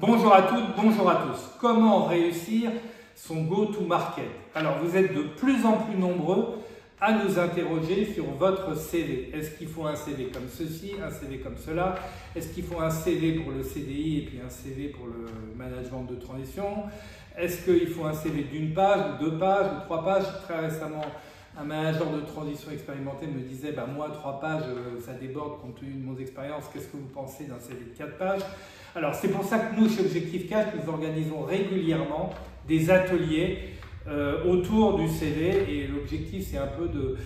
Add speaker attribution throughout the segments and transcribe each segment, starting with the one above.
Speaker 1: Bonjour à toutes, bonjour à tous. Comment réussir son go-to-market? Alors, vous êtes de plus en plus nombreux à nous interroger sur votre CV. Est-ce qu'il faut un CV comme ceci, un CV comme cela? Est-ce qu'il faut un CV pour le CDI et puis un CV pour le management de transition? Est-ce qu'il faut un CV d'une page, ou 2 pages, ou 3 pages? Très récemment, un manager de transition expérimenté me disait moi 3 pages ça déborde compte tenu de mon expérience, qu'est-ce que vous pensez d'un CV de 4 pages? Alors c'est pour ça que nous chez Objectif Cash nous organisons régulièrement des ateliers autour du CV et l'objectif c'est un peu de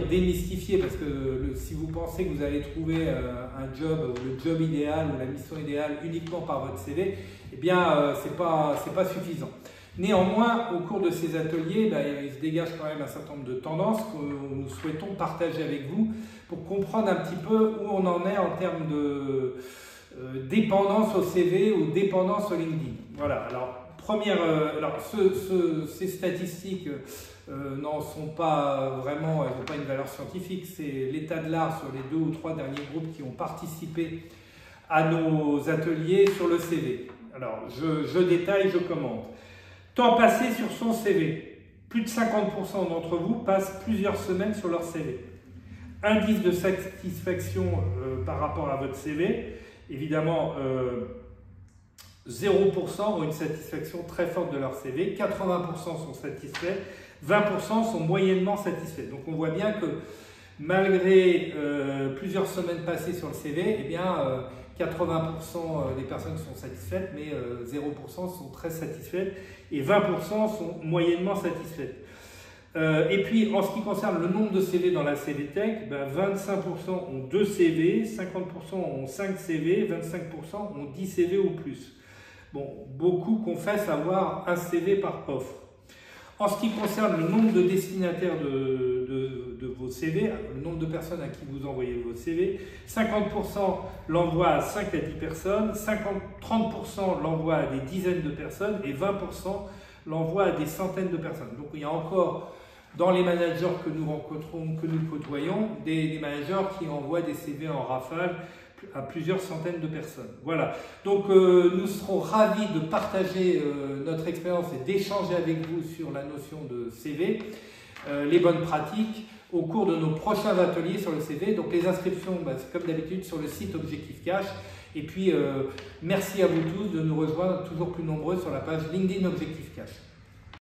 Speaker 1: démystifier, parce que si vous pensez que vous allez trouver un job, le job idéal ou la mission idéale uniquement par votre CV, eh bien c'est pas suffisant. Néanmoins, au cours de ces ateliers, il se dégage quand même un certain nombre de tendances que nous souhaitons partager avec vous pour comprendre un petit peu où on en est en termes de dépendance au CV ou dépendance au LinkedIn. Voilà, alors ces statistiques n'en sont pas vraiment, elles n'ont pas une valeur scientifique, c'est l'état de l'art sur les 2 ou 3 derniers groupes qui ont participé à nos ateliers sur le CV. Alors, je détaille, je commente. Temps passé sur son CV. Plus de 50% d'entre vous passent plusieurs semaines sur leur CV. Indice de satisfaction par rapport à votre CV. Évidemment, 0% ont une satisfaction très forte de leur CV. 80% sont satisfaits. 20% sont moyennement satisfaits. Donc on voit bien que malgré plusieurs semaines passées sur le CV, eh bien 80% des personnes sont satisfaites, mais 0% sont très satisfaites et 20% sont moyennement satisfaites. Et puis, en ce qui concerne le nombre de CV dans la CV Tech, 25% ont 2 CV, 50% ont 5 CV, 25% ont 10 CV ou plus. Bon, beaucoup confessent avoir un CV par offre. En ce qui concerne le nombre de destinataires de vos CV, le nombre de personnes à qui vous envoyez vos CV, 50% l'envoient à 5 à 10 personnes, 30% l'envoient à des dizaines de personnes et 20% l'envoient à des centaines de personnes. Donc il y a encore, dans les managers que nous rencontrons, que nous côtoyons, des managers qui envoient des CV en rafale à plusieurs centaines de personnes. Voilà, donc nous serons ravis de partager notre expérience et d'échanger avec vous sur la notion de CV, les bonnes pratiques au cours de nos prochains ateliers sur le CV. Donc les inscriptions, c'est comme d'habitude sur le site Objectif Cash. Et puis merci à vous tous de nous rejoindre toujours plus nombreux sur la page LinkedIn Objectif Cash.